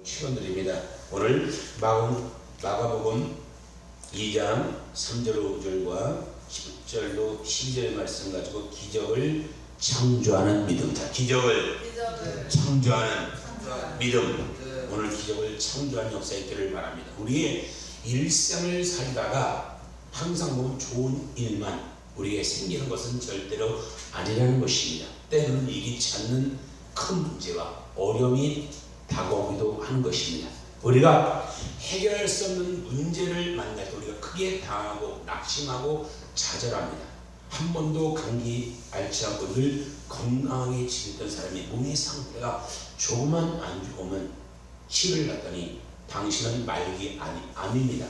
축원드립니다. 오늘 마가복음 2장 3절 5절과 10절로 12절 말씀 가지고 기적을 창조하는 믿음. 자, 기적을 창조하는 믿음. 오늘 기적을 창조하는 역사 있기를 바랍니다. 우리의 일상을 살다가 항상 보면 좋은 일만 우리에게 생기는 것은 절대로 아니라는 것입니다. 때로는 예기치 않는 큰 문제와 어려움이 다가오기도 하는 것입니다. 우리가 해결할 수 없는 문제를 만날 때 우리가 크게 당하고 낙심하고 좌절합니다. 한 번도 감기 앓지 않고 늘 건강하게 지냈던 사람이 몸의 상태가 조금만 안 좋으면 치료를 받더니 당신은 말기 암입니다.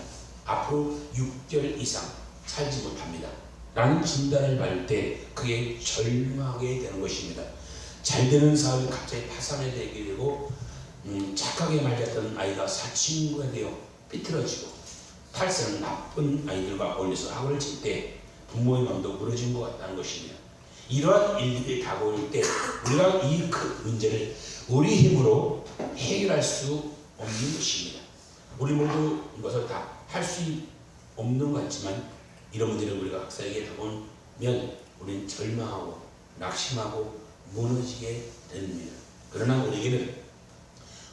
앞으로 6개월 이상 살지 못합니다. 라는 진단을 받을 때 그게 절망하게 되는 것입니다. 잘 되는 사업이 갑자기 파산이 되게 되고 착하게 말렸던 아이가 사춘기가 되어 삐뚤어지고 탈세는 나쁜 아이들과 어울려서 학원을 칠 때 부모의 마음도 무너진 것 같다는 것입니다. 이러한 일들이 다가올 때 우리가 이 큰 문제를 우리 힘으로 해결할 수 없는 것입니다. 우리 모두 이것을 다 할 수 없는 것 같지만 이런 문제를 우리가 학사에게 다보면 우리는 절망하고 낙심하고 무너지게 됩니다. 그러나 우리에게는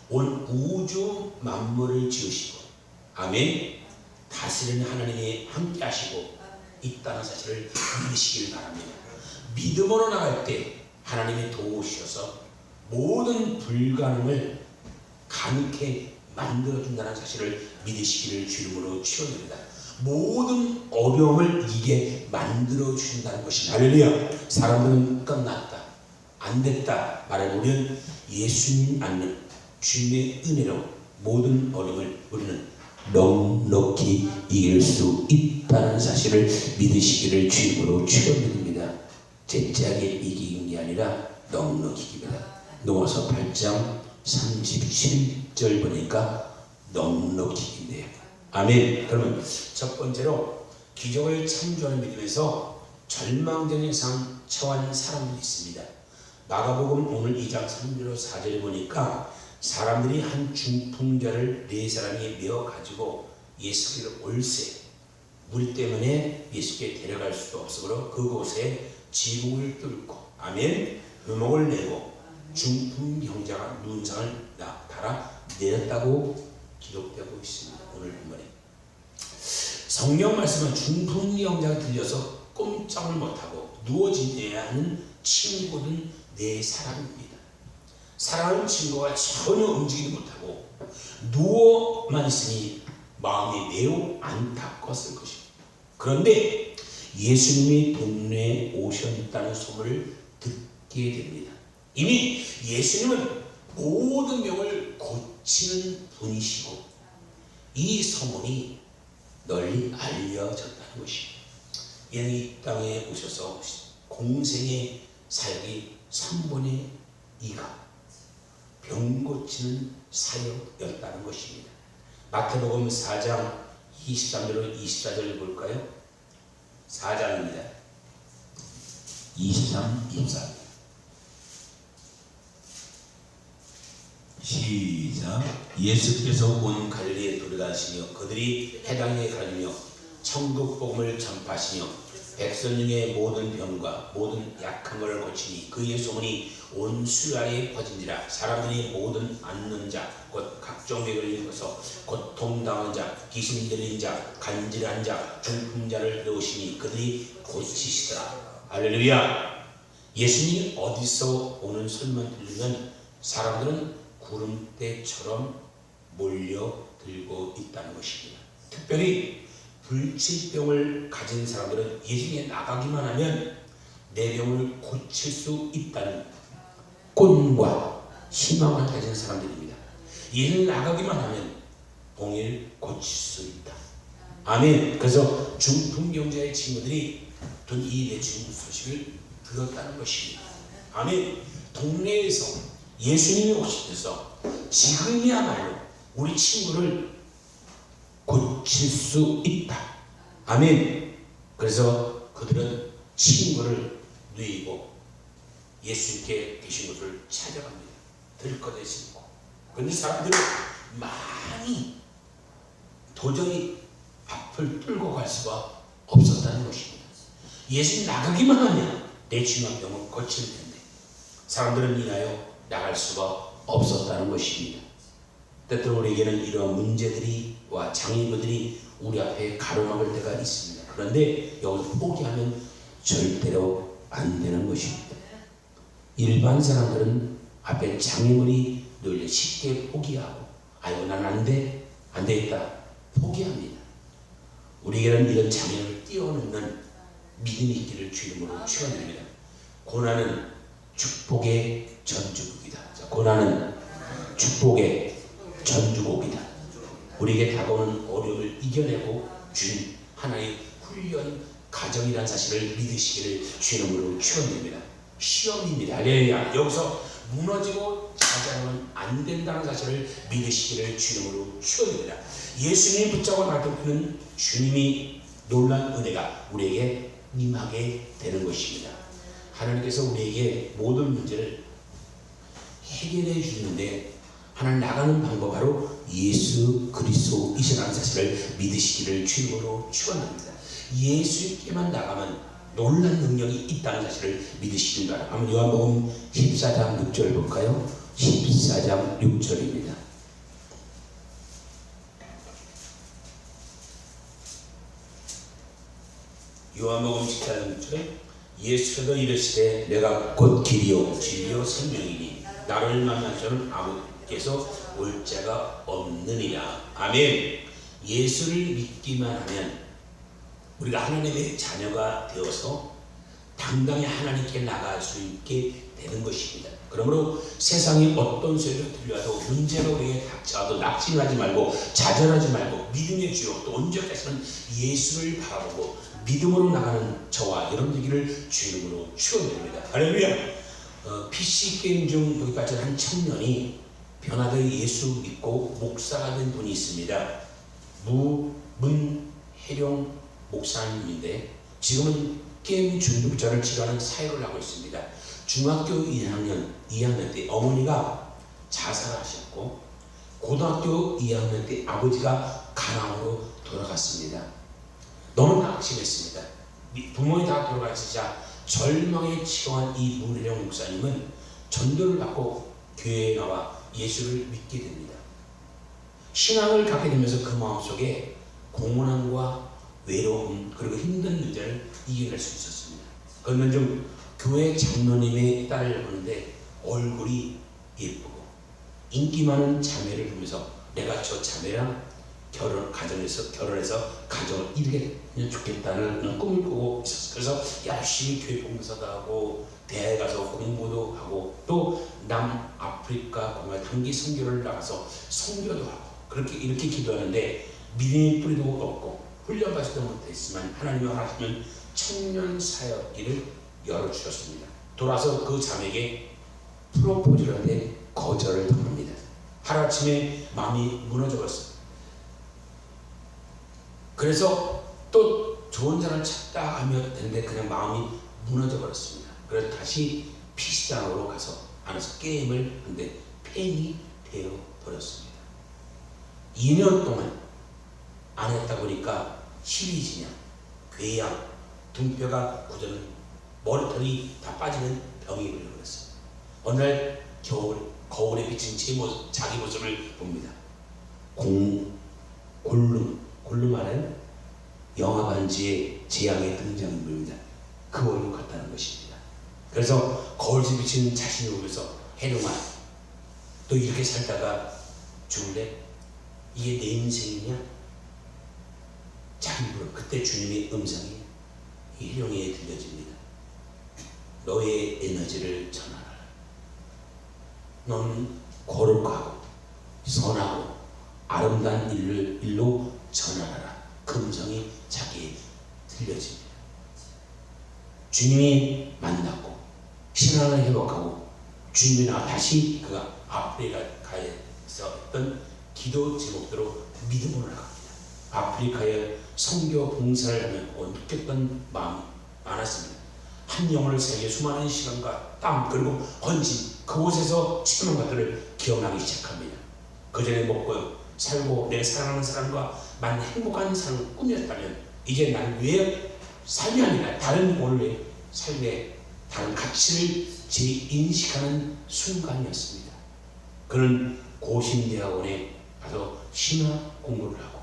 온 우주 만물을 지으시고 아멘 다스리는 하나님이 함께 하시고 있다는 사실을 믿으시길 바랍니다. 믿음으로 나갈 때 하나님이 도우셔서 모든 불가능을 가능케 만들어준다는 사실을 믿으시기를 주님으로 축원드립니다. 모든 어려움을 이게 만들어준다는 것입니다. 할렐루야. 사람들은 끝났다 안됐다 말하면 우리는 예수님 안는 주님의 은혜로 모든 어려움을 우리는 넉넉히 이길 수 있다는 사실을 믿으시기를 주님으로 축원드립니다. 제짜게 이기는 게 아니라 넉넉히 이깁니다. 넘어서 8장 37절 보니까 넉넉히 이긴대요. 아멘. 그러면 첫 번째로 기적을 창조하는 믿음에서 절망적인 상황 처한 사람들이 있습니다. 마가복음 오늘 2장 3절로 4절에 보니까 사람들이 한 중풍자를 4사람이 메어 가지고 예수께로 올세 물 때문에 예수께 데려갈 수도 없으므로 그곳에 지붕을 뚫고 아멘 음옥을 내고 중풍병자가 눈상을 달아 내렸다고 기록되고 있습니다. 오늘 본문에 성경 말씀은 중풍병자가 들려서 꼼짝을 못하고 누워 지내야 하는 친구는 4사람입니다. 사랑하는 친구가 전혀 움직이지 못하고 누워만 있으니 마음이 매우 안타까웠을 것입니다. 그런데 예수님이 동네에 오셨다는 소문을 듣게 됩니다. 이미 예수님은 모든 병을 고치는 분이시고 이 소문이 널리 알려졌다는 것입니다. 이는 이 땅에 오셔서 공생의 사역이 3분의 2가 병 고치는 사역이었다는 것입니다. 마태복음 4장 23절로 24절을 볼까요? 4장입니다. 23, 24 시작. 예수께서 온 갈릴리에 돌아다니시며 그들이 해당에 가리며 천국 복음을 전파하시며 백성 중의 모든 병과 모든 약함을 고치니 그의 소문이 온 수라에 퍼진지라. 사람들이 모든 앓는 자 곧 각종 병을 일어서 고통당한 자 귀신 들린 자 간질한 자 중풍자를 넣으시니 그들이 고치시더라. 할렐루야. 예수님이 어디서 오는 소리만 들리면 사람들은 구름대처럼 몰려들고 있다는 것입니다. 특별히 불치병을 가진 사람들은 예수님에 나가기만 하면 내 병을 고칠 수 있다는 꿈과 희망을 가진 사람들입니다. 예수님 나가기만 하면 동일 고칠 수 있다. 아멘. 그래서 중풍병자의 친구들이 이 내 친구 소식을 들었다는 것입니다. 아멘. 동네에서 예수님이 오셔서 지금이야말로 우리 친구를 고칠 수 있다. 아멘. 그래서 그들은 친구를 누이고 예수님께 계신 것을 찾아갑니다. 들것에 심고. 그런데 사람들은 많이 도저히 앞을 뚫고 갈 수가 없었다는 것입니다. 예수님 나가기만 하면 내 중한 병은 고칠 텐데 사람들은 인하여 나갈 수가 없었다는 것입니다. 때때로 우리에게는 이러한 문제들이와 장애물들이 우리 앞에 가로막을 때가 있습니다. 그런데 여기서 포기하면 절대로 안 되는 것입니다. 일반 사람들은 앞에 장애물이 늘 쉽게 포기하고 아이고 난 안 돼, 안 되겠다 포기합니다. 우리에게는 이런 장애를 뛰어넘는 믿음이 있기를 주님으로 축원드립니다. 고난은 축복의 전주곡이다. 고난은 축복의 전주곡이다. 우리에게 다가오는 어려움을 이겨내고 주신 하나의 훈련 과정이라는 사실을 믿으시기를 주님으로 축원드립니다. 시험입니다. 할렐루야. 여기서 무너지고 자자하면 안 된다는 사실을 믿으시기를 주님으로 축원드립니다. 예수님 붙잡고 나가는 주님이 놀란 은혜가 우리에게 임하게 되는 것입니다. 하나님께서 우리에게 모든 문제를 해결해 주는데 하나님 나가는 방법 바로 예수 그리스도이시라는 사실을 믿으시기를 주님으로 축원합니다. 예수님께만 나가면 놀란 능력이 있다는 사실을 믿으시길 바랍니다. 한번 요한복음 14장 6절 볼까요? 14장 6절입니다. 요한복음 14장 6절 예수께서 이르시되 내가 곧 길이요 진리요 생명이니 나를 만난 자는 아무께서 올 자가 없느니라. 아멘. 예수를 믿기만 하면 우리가 하나님의 자녀가 되어서 당당히 하나님께 나갈 수 있게 되는 것입니다. 그러므로 세상에 어떤 소리가 들려도 문제가 우리에게 닥쳐도 낙심하지 말고 좌절하지 말고 믿음의 주요 또 온전까지는 예수를 바라보고 믿음으로 나가는 저와 여러분들에게를 주님으로 축원드립니다. 할렐루야. PC게임 중 여기 빠진 한 청년이 변화되어 예수 믿고 목사가 된 분이 있습니다. 문혜룡 목사님인데 지금은 게임 중독자를 치료하는 사역을 하고 있습니다. 중학교 2학년 때 어머니가 자살하셨고 고등학교 2학년 때 아버지가 간암으로 돌아갔습니다. 너무 낙심했습니다. 부모님 다 돌아가시자 절망에 치료한 이 문혜령 목사님은 전도를 받고 교회에 나와 예수를 믿게 됩니다. 신앙을 갖게 되면서 그 마음속에 공허함과 외로움 그리고 힘든 문제를 이겨낼 수 있었습니다. 그러면 좀 교회 장로님의 딸을 보는데 얼굴이 예쁘고 인기 많은 자매를 보면서 내가 저 자매랑 결혼해서 가정을 이루게 좋겠다는 꿈을 꾸고 있었어요. 그래서 열심히 교회 봉사도 하고 대학에 가서 공부도 하고 또 남아프리카 공화 단기 선교를 나가서 선교도 하고 그렇게 이렇게 기도하는데 믿음의 뿌리도 없고 훈련받지도 못했지만 하나님이 허락하시면 청년 사역기를 열어주셨습니다. 돌아서 그 자매에게 프로포즈를 하는데 거절을 당합니다. 하루아침에 마음이 무너져버렸어요. 그래서 또 좋은 사람을 찾다 하면 되는데 그냥 마음이 무너져 버렸습니다. 그래서 다시 PC장으로 가서 안에서 게임을 하는데 팬이 되어 버렸습니다. 2년 동안 안 했다 보니까 희리진양, 궤양, 등뼈가 굳어는 머리털이 다 빠지는 병이 걸려버렸어요. 어느 날 거울에 비친 자기 모습을 봅니다. 골룸하는 영화 반지의 제왕의 등장인물입니다. 그 얼굴 같다는 것입니다. 그래서 거울에 비친 자신을 보면서 해룡아 너 이렇게 살다가 죽을래? 이게 내 인생이냐? 자기 물어 그때 주님의 음성이 해룡이에 들려집니다. 너의 에너지를 전하라. 너는 거룩하고 선하고 아름다운 일로 전하라. 그 음성이 자기에 들려집니다. 주님이 만났고 신앙을 회복하고 주님이 나와 다시 그가 아프리카에서 했던 기도 제목대로 믿음으로 나갑니다. 아프리카에 선교 봉사를 하며 느꼈던 마음이 많았습니다. 한 영혼을 세계 수많은 시간과 땀 그리고 헌신 그곳에서 체험한 것들을 기억나기 시작합니다. 그전에 먹고 살고 내가 사랑하는 사람과 만나 행복한 삶을 꾸몄다면 이제 난 왜 삶이 아니라 다른 오늘의 삶의 다른 가치를 재인식하는 순간이었습니다. 그는 고신대학원에 가서 신화 공부를 하고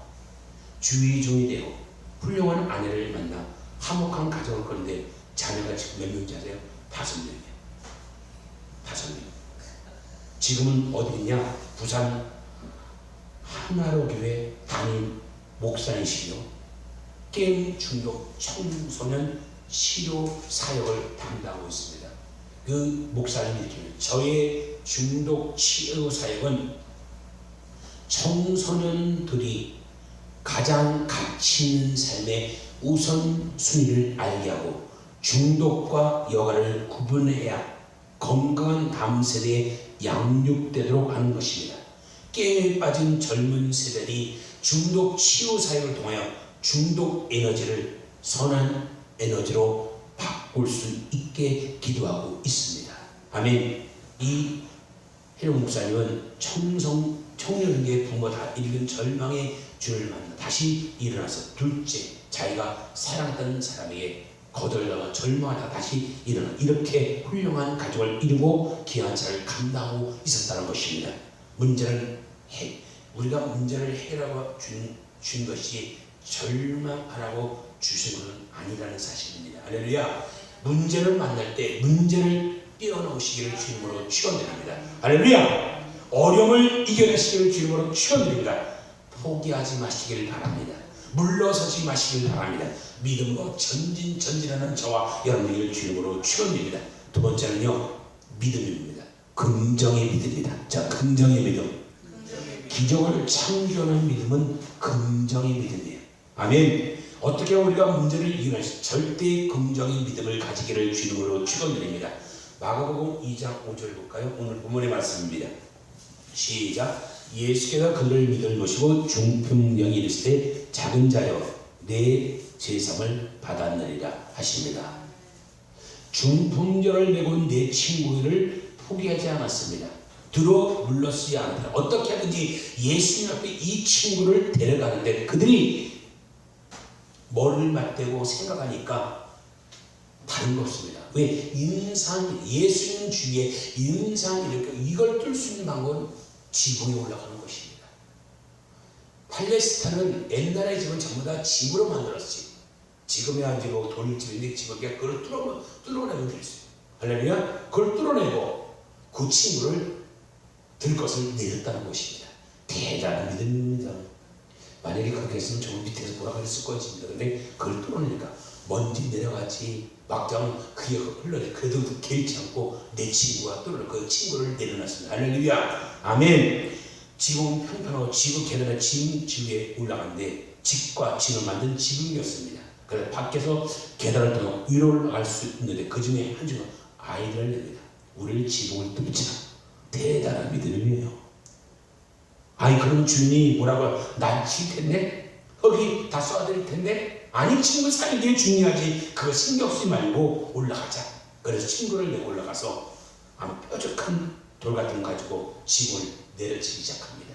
주의종이 되고 훌륭한 아내를 만나 화목한 가정을 꾸는데 자녀가 지금 몇 명인지 아세요? 5명이에요. 5명. 지금은 어디 있냐? 부산 하나로교회 담임 목사이시며 게임 중독 청소년 치료 사역을 담당하고 있습니다. 그 목사님이 이렇게 저의 중독 치료 사역은 청소년들이 가장 가치 있는 삶의 우선순위를 알게 하고 중독과 여가를 구분해야 건강한 다음 세대에 양육되도록 하는 것입니다. 게임에 빠진 젊은 세대들이 중독 치유 사역을 통하여 중독 에너지를 선한 에너지로 바꿀 수 있게 기도하고 있습니다. 아멘. 이 혜룡 목사님은 청년기의 부모 다 잃은 절망의 주를 만나 다시 일어나서 둘째 자기가 사랑했던 사람에게 거덜나와 절망하다가 다시 일어나 이렇게 훌륭한 가족을 이루고 귀한 차를 감당하고 있었다는 것입니다. 문제는 우리가 문제를 해결하고 준 것이 절망하라고 주신 것은 아니라는 사실입니다. 할렐루야. 문제를 만날 때 문제를 뛰어넘으시기를 주님으로 축원드립니다. 할렐루야. 어려움을 이겨내시기를 주님으로 축원드립니다. 포기하지 마시기를 바랍니다. 물러서지 마시기를 바랍니다. 믿음으로 전진하는 저와 여러분들 주님으로 축원드립니다. 두 번째는요, 믿음입니다. 긍정의 믿음이다. 자, 긍정의 믿음. 기적을 창조하는 믿음은 긍정의 믿음이에요. 아멘. 어떻게 우리가 문제를 이겨낼 수 절대 긍정의 믿음을 가지기를 주님으로 축원드립니다. 마가복음 2장 5절 볼까요? 오늘 본문의 말씀입니다. 시작. 예수께서 그를 믿을 모시고 중풍병이 이르시되 작은 자여 내 제삼을 받았느니라 하십니다. 중풍전을 메고 온 내 친구를 포기하지 않았습니다. 들어 물러서지 않았다. 어떻게 하든지 예수님 앞에 이 친구를 데려가는데 그들이 머리를 맞대고 생각하니까 다른 거 없습니다. 왜? 예수님 주위에 인상이 이렇게 이걸 뚫을 수 있는 방법은 지붕에 올라가는 것입니다. 팔레스타인은 옛날의 집은 전부 다 집으로 만들었지. 지금이야 지금 돌집인데 지금이야 그걸 뚫어내면 될 수 있어요. 할렐루야. 그걸 뚫어내고 그 친구를 들 것을 내렸다는 것입니다. 대단한 믿음입니다. 만약에 그렇게 했으면 저 밑에서 뭐라 그랬을 것입니다. 근데 그걸 뚫어내니까 먼지 내려갔지 막장 그게 흘러내. 그래도 개의치 않고 내 친구가 뚫어 그 친구를 내려놨습니다. 할렐루야. 아멘. 지붕은 평평하고 지붕 계단에 집 위에 올라갔는데 집과 집을 만든 지붕이었습니다. 그래서 밖에서 계단을 통해 위로 올라갈 수 있는데 그 중에 한 중은 아이를 냅니다. 우리를 지붕을 뚫자. 대단한 믿음이에요. 아이 그럼 주인이 뭐라고 날 칠 텐데? 거기 다 쏴드릴 텐데? 아니 친구 사는 게 중요하지. 그거 신경 쓰지 말고 올라가자. 그래서 친구를 내고 올라가서 아무 뾰족한 돌 같은 거 가지고 집을 내려치기 시작합니다.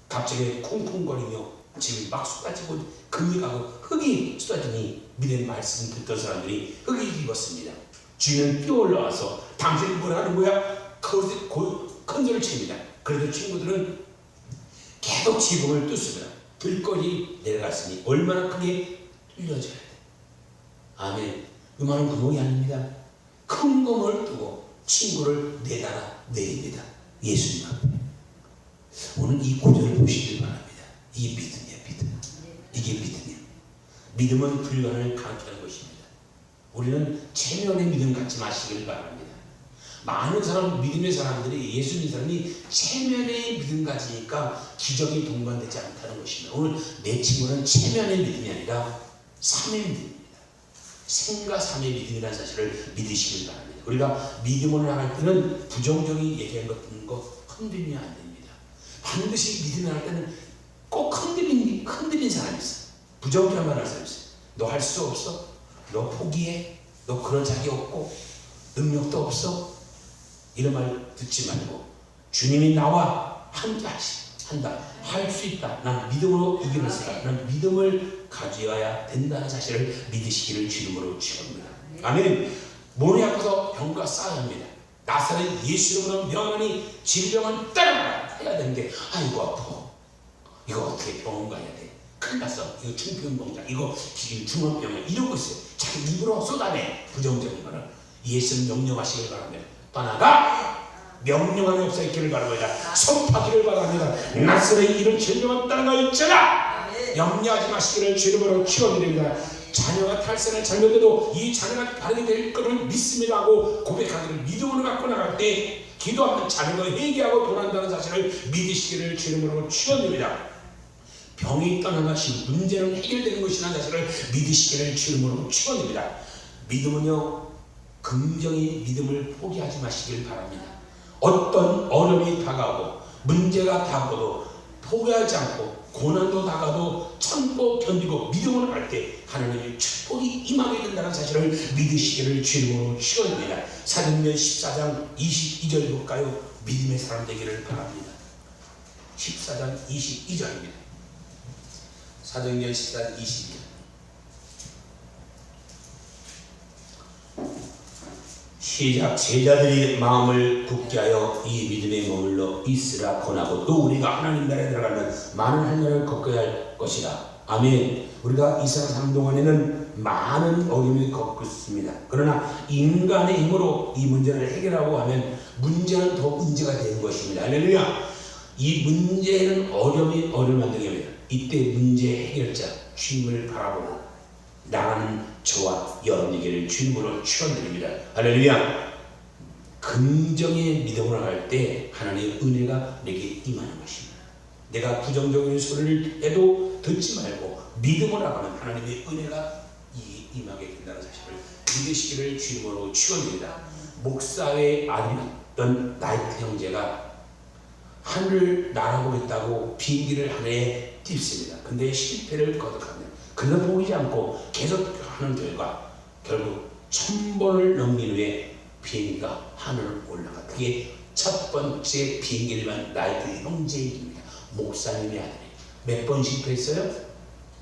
갑자기 쿵쿵거리며 집이 막 쏟아지고 금이 가고 흙이 쏟아지니 믿음의 말씀 듣던 사람들이 흙이 입었습니다. 주인은 뛰어올라와서 당신이 뭘 하는 거야? 큰 소리를 칩니다. 그래도 친구들은 계속 지붕을 뚫습니다. 들거리 내려갔으니 얼마나 크게 뚫려져야 돼. 아멘. 요만한 구멍이 아닙니다. 큰 구멍을 뚫고 친구를 내달아 내립니다. 예수님 앞에. 오늘 이 구절을 보시길 바랍니다. 이게 믿음이야, 믿음. 이게 믿음이야. 믿음은 불가능을 가능하는 것입니다. 우리는 체면의 믿음 갖지 마시길 바랍니다. 많은 사람, 믿음의 사람들이 예수 믿는 사람이 체면의 믿음 가지니까 기적이 동반되지 않다는 것입니다. 오늘 내 친구는 체면의 믿음이 아니라 삶의 믿음입니다. 생과 삶의 믿음이라는 사실을 믿으시길 바랍니다. 우리가 믿음으로 나갈 때는 부정적인 얘기한 것 흔들리면 안 됩니다. 반드시 믿음을 할 때는 꼭 흔들린 사람이 있어요. 부정적인 말 하는 사람이 있어요. 너 할 수 없어? 너 포기해? 너 그런 자격 없고 능력도 없어? 이런 말 듣지 말고 주님이 나와 함께 하시. 한다. 할 수 있다. 난 믿음으로 이기는 수다. 난 믿음을 가져야 된다는 사실을 믿으시기를 주님으로 축원합니다. 아멘. 몸이 아파서 병과 싸워야 합니다. 나사렛 예수 이름으로 명하니 질병은 따라가라 해야 되는데 아이고 아파. 이거 어떻게 병원 가야 돼? 큰일 났어. 이거 중풍병자, 이거 중환병이야. 이런 거 있어요. 자기 입으로 쏟아내. 부정적인 거는 예수는 명령하시길 바랍니다. 떠나가 명령하는 역사 있기를 바랍니다. 선파기를 바랍니다. 나사렛 이런 질병은 떠나갈지어다. 염려하지 마시기를 주님으로 축원드립니다. 자녀가 탈선을 잘못해도 이 자녀가 바르게 될 것을 믿습니다 하고 고백하기를 믿음으로 갖고 나갈 때 기도하면 자녀가 회개하고 돌아간다는 사실을 믿으시기를 주님으로 축원드립니다. 병이 떠나가시고 문제는 해결되는 것이라는 사실을 믿으시기를 주님으로 축원드립니다. 믿음은요, 긍정의 믿음을 포기하지 마시길 바랍니다. 어떤 어려움이 다가오고 문제가 다가오도 포기하지 않고 고난도 다가도 참고 견디고 믿음으로 갈 때 하나님의 축복이 임하게 된다는 사실을 믿으시기를 주님으로 축원드립니다. 사도행전 14장 22절 볼까요? 믿음의 사람 되기를 바랍니다. 14장 22절입니다. 사도행전 14장 22절. 시작. 제자들이 마음을 굳게 하여 이 믿음에 머물러 있으라 권하고 또 우리가 하나님 나라에 들어가면 많은 할례를 겪어야 할 것이다. 아멘. 우리가 이 세상 사는 동안에는 많은 어려움을 겪습니다. 그러나 인간의 힘으로 이 문제를 해결하고 하면 문제는 더 문제가 되는 것입니다. 할렐루야. 이 문제는 어려움이 어려움을 만들게 합니다. 이때 문제 해결자 주님을 바라보고 나가는 저와 여러분에게를 주님으로 축원드립니다. 할렐루야. 긍정의 믿음으로 할 때 하나님의 은혜가 내게 임하는 것입니다. 내가 부정적인 소리를 해도 듣지 말고 믿음으로 나가면 하나님의 은혜가 임하게 된다는 사실을 믿으시기를 주님으로 축원드립니다. 목사의 아들이었던 나이트 형제가 하늘을 날아보겠다고 비행기를 하늘에 띄웁니다. 근데 실패를 거듭합니다. 그래서 보이지 않고 계속 하는 결과 결국 1000번을 넘긴 후에 비행기가 하늘을 올라가. 그게 첫 번째 비행기를 나이트 형제의 일입니다. 목사님의 아들이 몇 번 실패했어요?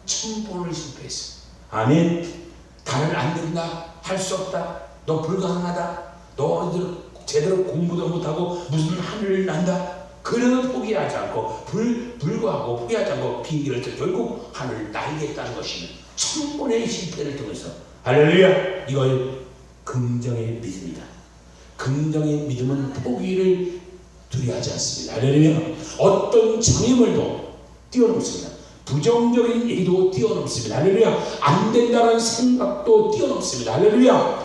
1000번을 실패했어요. 아멘. 다른 안 된다, 할 수 없다, 너 불가능하다, 너 제대로 공부도 못하고 무슨 하늘을 난다. 그래도 포기하지 않고 불구하고 포기하지 않고 비행기를 결국 하늘을 날겠다는 것이면 1000번의 실패를 통해서 할렐루야. 이걸 긍정의 믿음이다. 긍정의 믿음은 포기를 두려워하지 않습니다. 할렐루야. 어떤 장애물도 뛰어넘습니다. 부정적인 얘기도 뛰어넘습니다. 할렐루야. 안 된다는 생각도 뛰어넘습니다. 할렐루야.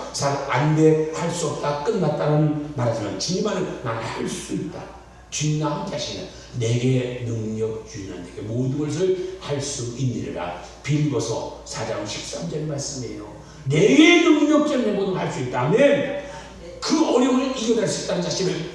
안 돼, 할 수 없다, 끝났다는 말하지만 주님은 난 할 수 있다. 주님 나 함께 하시는 내게 능력 주시는 내게 모든 것을 할 수 있느니라. 빌립보서 4장 13절 말씀이에요. 내게 능력 때문에 모든 걸 할 수 있다. 아멘. 그 어려움을 이겨낼 수 있다는 사실을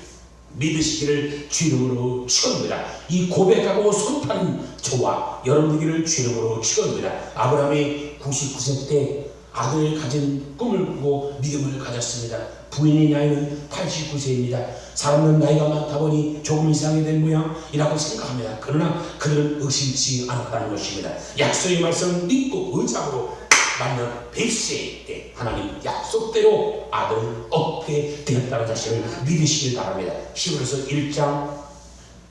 믿으시기를 주님으로 축원합니다. 이 고백하고 손파는 저와 여러분들을 주님으로 축원합니다. 아브라함이 99세 때 아들을 가진 꿈을 꾸고 믿음을 가졌습니다. 부인의 나이는 89세입니다. 사람은 나이가 많다 보니 조금 이상이 된 모양이라고 생각합니다. 그러나 그들은 의심치 않았다는 것입니다. 약속의 말씀을 믿고 의지하고 만난 100세 때 하나님 약속대로 아들을 얻게 되었다는 사실을 믿으시길 바랍니다. 히브리서 1장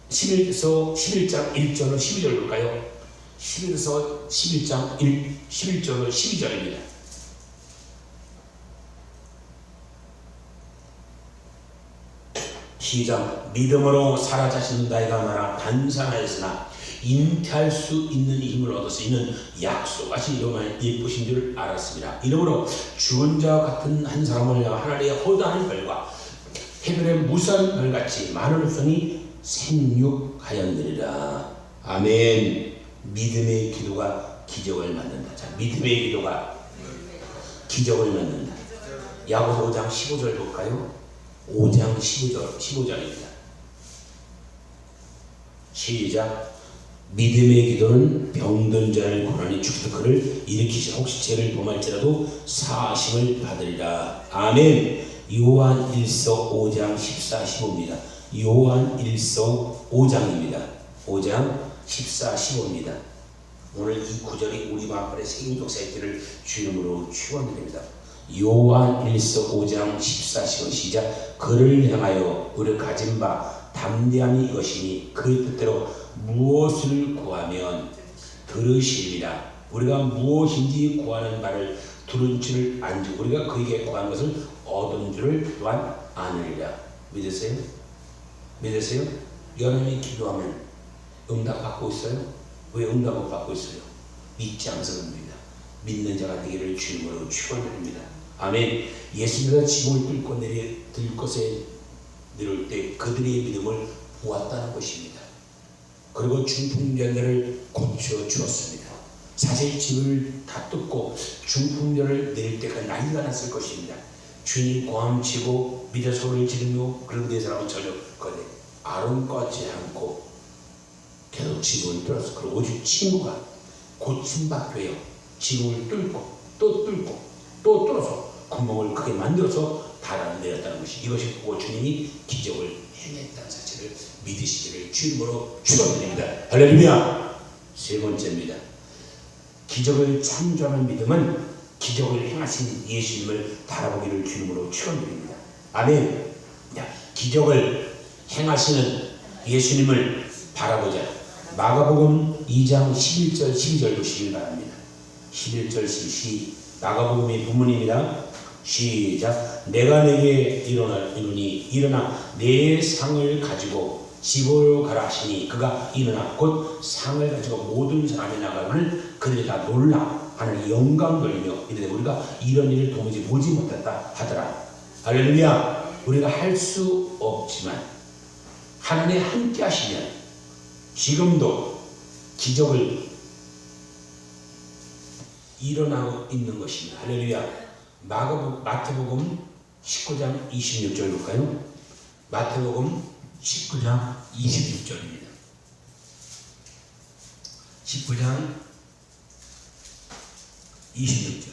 11장 1절로 12절 볼까요? 히브리서 11장 11절로 12절입니다. 시작. 믿음으로 살아 자신 나이가 많아 단산하였으나 잉태할 수 있는 힘을 얻어서 이는 약속하신 이름을 예쁘신 줄 알았습니다. 이러므로 죽은 자와 같은 한 사람을 하나님의 허다한 별과 해변의 무수한 별같이 많은 후손이 생육하였느니라. 아멘. 믿음의 기도가 기적을 만든다. 자, 믿음의 기도가 기적을 만든다. 야고보서 5장 15절 볼까요? 5장 15절입니다. 시작. 믿음의 기도는 병든 자를 고난이 죽여서 그를 일으키시라. 혹시 죄를 범할지라도 사하심을 받으리라. 아멘. 요한 1서 5장 14, 15입니다. 요한 1서 5장입니다. 5장 14, 15입니다. 오늘 이 구절이 우리 마음에 생명독사 있기를 주 이름으로 축원드립니다. 요한 1서 5장 14, 15 시작. 그를 향하여 우리 가진 바 담대함이 이것이니 그의 뜻대로 무엇을 구하면 들으시리라. 우리가 무엇인지 구하는 바를 들은 줄을 안지 우리가 그에게 구한 것을 얻은 줄을 또한 아느리라. 믿으세요? 믿으세요? 여러분이 기도하면 응답 받고 있어요? 왜 응답 못 받고 있어요? 믿지 않아서 그럽니다. 믿는 자가 되기를 주님으로 축원드립니다. 아멘. 예수님께서 지붕을 뚫고 들 것에 내려올 때 그들의 믿음을 보았다는 것입니다. 그리고 중풍전들을 고쳐 주었습니다. 사실 집을 다 뚫고 중풍전을 내릴 때가 난리가 났을 것입니다. 주님 고함치고 믿어 소리를 지르며 그런 네 사람은 전혀 거대 아론까지 않고 계속 지붕을 뚫었어. 그리고 오직 친구가 고침받고요. 지붕을 뚫고 또 뚫고 또 뚫어서 구멍을 크게 만들어서 달아내렸다는 것이 이것이 보고 주님이 기적을 해냈다는 사실을 믿으시기를 주님으로 축원드립니다. 할렐루야. 세 번째입니다. 기적을 창조하는 믿음은 기적을 행하신 예수님을 바라보기를 주님으로 축원드립니다. 아멘. 기적을 행하시는 예수님을 바라보자. 마가복음 2장 11절 12절 보시길 바랍니다. 11절 12 마가복음의 본문입니다. 시작. 내가 내게 이르노니 일어나 내 상을 가지고 집으로 가라 하시니 그가 일어나 곧 상을 가지고 모든 사람이 나가거늘 그들이 다 놀라 하나님 영광 돌리며 이르되 우리가 이런 일을 도무지 보지 못했다 하더라. 할렐루야. 우리가 할 수 없지만 하나님 함께 하시면 지금도 기적을 일어나고 있는 것입니다. 할렐루야. 마태복음 19장 26절 볼까요? 마태복음 19장 26절입니다. 19장 26절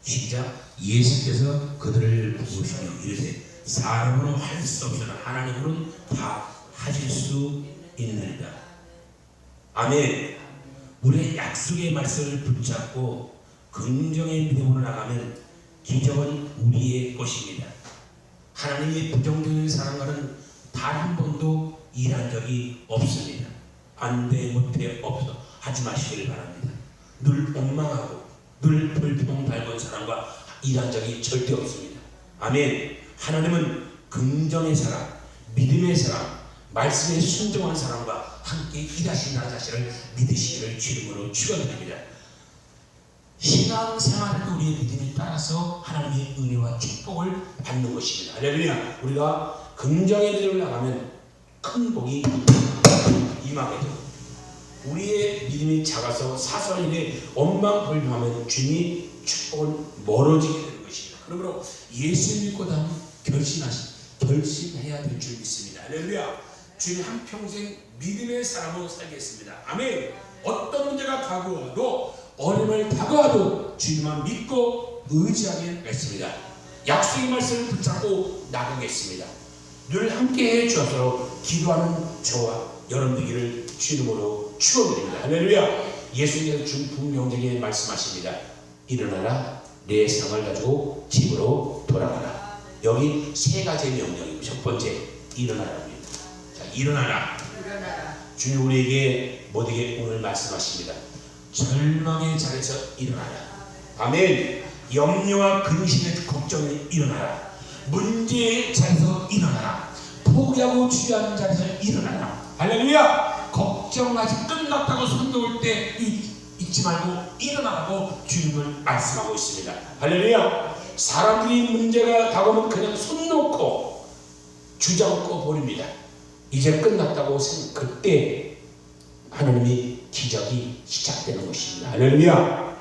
시작. 예수께서 그들을 보시며 이르되 사람으로 할 수 없으나 하나님으로는 다 하실 수 있느니라. 아멘. 우리의 약속의 말씀을 붙잡고 긍정의 믿음으로 나가면 기적은 우리의 것입니다. 하나님의 부정적인 사랑과는 단 한 번도 일한 적이 없습니다. 안 돼, 못해, 없어 하지 마시길 바랍니다. 늘 원망하고 늘 불평 닮은 사람과 일한 적이 절대 없습니다. 아멘. 하나님은 긍정의 사람, 믿음의 사람, 말씀에 순종한 사람과 함께 일하신다는 사실을 믿으시기를 주님으로 축원드립니다. 신앙생활을 우리의 믿음에 따라서 하나님의 은혜와 축복을 받는 것입니다. 할렐루야. 우리가 긍정의 길을 나가면 큰 복이 임하게 되고 우리의 믿음이 작아서 사소한 일에 원망불평하면 주님이 축복은 멀어지게 되는 것입니다. 그러므로 예수 믿고 다음 결심해야 될 줄 믿습니다. 할렐루야. 주님 한평생 믿음의 사람으로 살겠습니다. 아멘. 어떤 문제가 다가와도 어려움을 다가와도 주님만 믿고 의지하게 하겠습니다. 약속의 말씀을 붙잡고 나가겠습니다. 늘 함께 해주셔서 기도하는 저와 여러분 되기를 주님으로 축원드립니다. 할렐루야. 예수님께서 준 분명하게 말씀하십니다. 일어나라 내 상을 가지고 집으로 돌아가라. 여기 세 가지의 명령입니다. 첫 번째 일어나라입니다. 자, 일어나라. 주님 우리에게 뭐되게 오늘 말씀하십니다. 절망의 자리에서 일어나라. 아멘. 염려와 근심의 걱정에 일어나라. 문제의 자리에서 일어나라. 포기하고 주저하는 자리에서 일어나라. 할렐루야. 걱정하지 끝났다고 손 놓을 때 잊지 말고 일어나라고 주님을 말씀하고 있습니다. 할렐루야. 사람들이 문제가 다가오면 그냥 손 놓고 주저앉고 버립니다. 이제 끝났다고 생각 그때 하나님이 기적이 시작되는 것입니다. 할렐루야.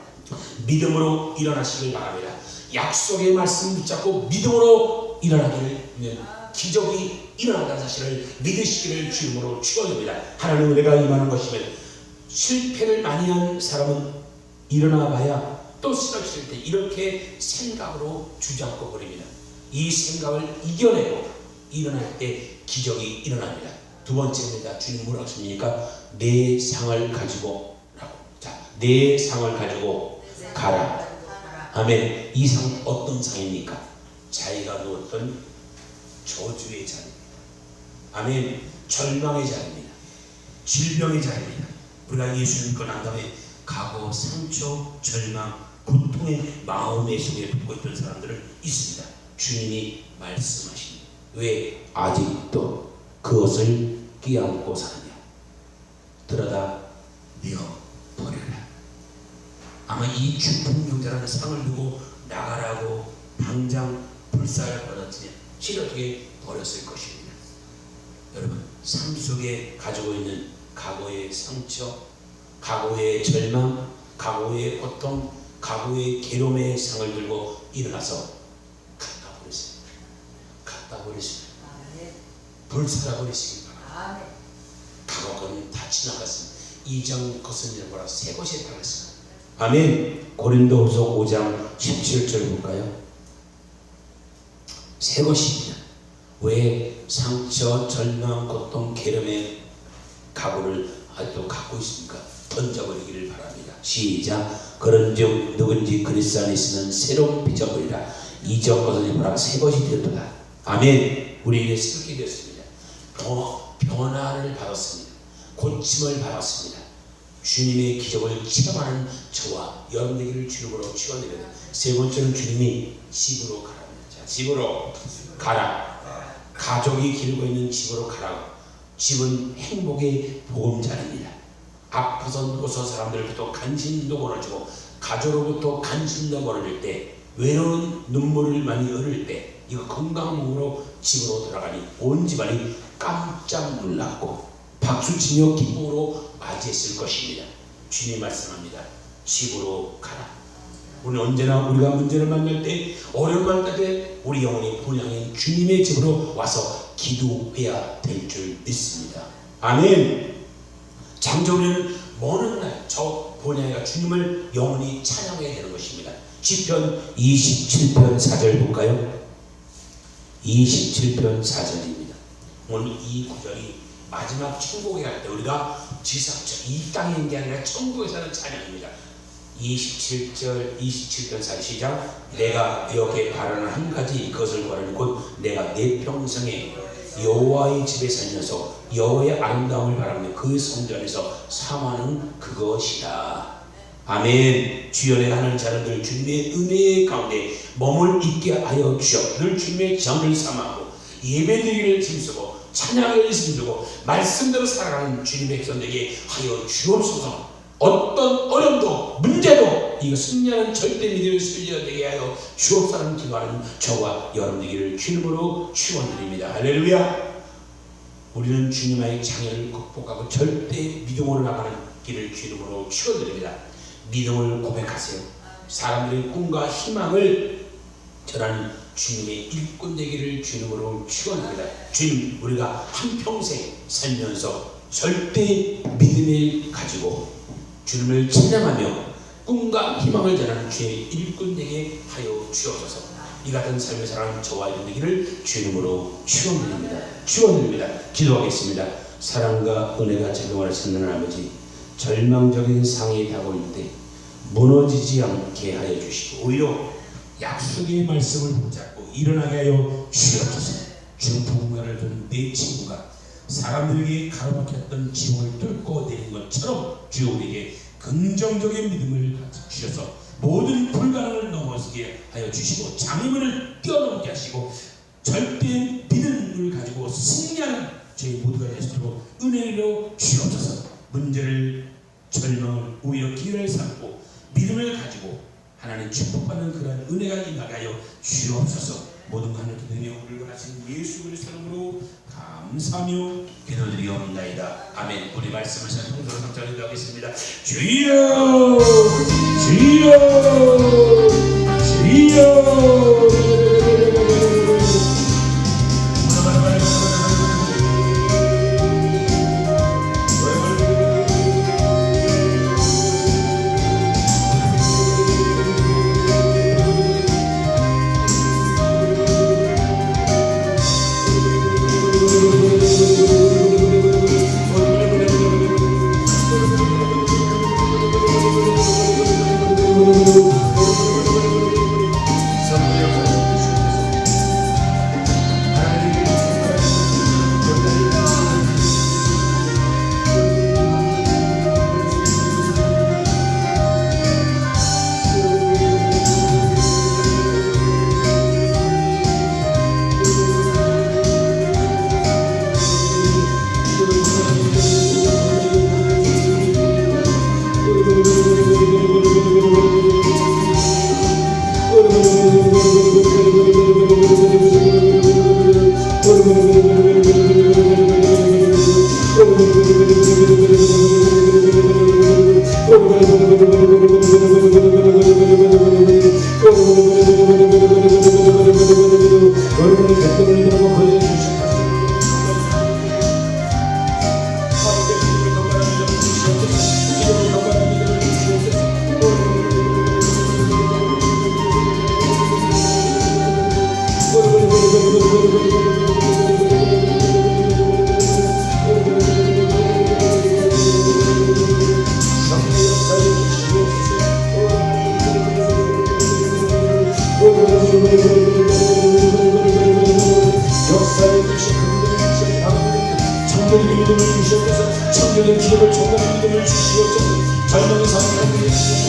믿음으로 일어나시길 바랍니다. 약속의 말씀 붙잡고 믿음으로 일어나기를 기적이 일어난다는 사실을 믿으시기를 주님으로 축원합니다. 하나님의 은혜가 임하는 것이면 실패를 많이 한 사람은 일어나 봐야 또 쓰러질 때 이렇게 생각으로 주저앉고 버립니다. 이 생각을 이겨내고 일어날 때 기적이 일어납니다. 두 번째입니다. 주님 뭐라고 하십니까? 내 상을 가지고 라고. 자, 내 상을 가지고 가라. 아멘. 이 상 어떤 상입니까? 자기가 누웠던 저주의 자리입니다. 아멘. 절망의 자리입니다. 질병의 자리입니다. 우리가 예수 믿고 난 다음에 과거 상처, 절망, 고통의 마음의 속에 붙고 있던 사람들은 있습니다. 주님이 말씀하십니다. 왜 아직도 그것을 끼안고 사느냐? 들여다 내어 버려라. 아마 이 주풍경자라는 상을 두고 나가라고 당장 불사를 받았으면 실어두게 버렸을 것입니다. 여러분, 삶 속에 가지고 있는 과거의 상처, 과거의 절망, 과거의 고통, 과거의 괴로움의 상을 들고 일어나서 갖다 버리세요. 갖다 버리세요. 불사라 버리시기 바랍니다. 과거는 다 지나갔습니다. 이전 것은 잃어버려 새 것이 달랐습니다. 아멘. 고린도후서 5장 17절 볼까요? 새 것입니다. 왜 상처, 절망, 고통, 괴로움의 각오를 아직도 갖고 있습니까? 던져버리기를 바랍니다. 시작. 그런즉 누군지 그리스도 안에 있으면 새로운 빚어버리라. 이전 것을 입어라. 새 것이 되었도다. 아멘. 우리에게 새롭게 되었습니다. 변화를 받았습니다. 고침을 받았습니다. 주님의 기적을 체험하는 저와 여러분에게를 주님으로 축원드립니다. 세 번째는 주님이 집으로 가랍니다. 자, 집으로 가라. 가족이 기르고 있는 집으로 가라고. 집은 행복의 보금자리입니다. 아파서 누워서 사람들로부터 간신도 벌어지고 가족으로부터 간신도 벌어질 때, 외로운 눈물을 많이 흘릴 때, 이거 건강한 몸으로 집으로 돌아가니 온 집안이 깜짝 놀랐고 박수치며 기쁨으로 맞이했을 것입니다. 주님이 말씀합니다. 집으로 가라. 우리는 언제나 우리가 문제를 만날 때, 어려움을 만날 때 우리 영혼이 본향인 주님의 집으로 와서 기도해야 될 줄 믿습니다. 아멘. 잠시 우리는 먼 날 저 본향이가 주님을 영원히 찬양해야 되는 것입니다. 시편 27편 4절 볼까요? 27편 4절입니다. 오늘 이 구절이 마지막 천국에 갈 때 우리가 지상처 이 땅에 있는 게 아니라 천국에 사는 찬양입니다. 27편 4절 시작. 내가 여기에 바라는 한 가지 그것을 구하는 곧 내가 내 평생에 여호와의 집에 살면서 여호와의 아름다움을 바라며 그 성전에서 사모하는 그것이다. 아멘. 주여 내가 하는 자녀들 주님의 은혜 가운데 몸을 있게 하여 주옵소서. 늘 주님의 정을 삼아하고 예배드리기를 힘쓰고 찬양을 힘쓰고 말씀대로 살아가는 주님의 백성들에게 하여 주옵소서. 어떤 어려움도 문제도 이거 승리하는 절대 믿음의 순리가 되게 하여 주옵소서. 기도하는 저와 여러분에게를 주님으로 축원드립니다. 할렐루야. 우리는 주님의 장애를 극복하고 절대 믿음으로 나가는 길을 주님으로 축원드립니다. 믿음을 고백하세요. 사람들의 꿈과 희망을 전하는 주님의 일꾼 되기를 주님으로 축원합니다. 주님, 우리가 한평생 살면서 절대 믿음을 가지고 주님을 찬양하며 꿈과 희망을 전하는 주의 일꾼 되게 하여 주옵소서. 이 같은 삶을 살아가는 저와 여러분에게를 주님으로 축원드립니다. 기도하겠습니다. 사랑과 은혜가 제공하시는 아버지, 절망적인 상황이 다가올 때 무너지지 않게 하여 주시고 오히려 약속의 말씀을 붙잡고 일어나게 하여 주옵소서. 중풍가를 둔 내 친구가 사람들에게 가로막혔던 지옥을 뚫고 내린 것처럼 주여 우리에게 긍정적인 믿음을 주셔서 모든 불가능을 넘어서게 하여 주시고 장애물을 뛰어넘게 하시고 절대 믿음을 가지고 승리하는 저희 모두가 되시도록 은혜로 주옵소서. 문제를 절망을 오히려 기회를 삼고 믿음을 가지고 하나님 축복받는 그러한 은혜가 임하게 하여 주옵소서. 모든 하늘 기도하며 우리를 원하신 예수 그리스도의 이름으로 감사하며 기도드리옵나이다. 아멘. 우리 말씀을 통으로 상장해 드리겠습니다. 주여 주여 주여. 기업을 종단한 믿음을 주시옵소서. 절망의 상태를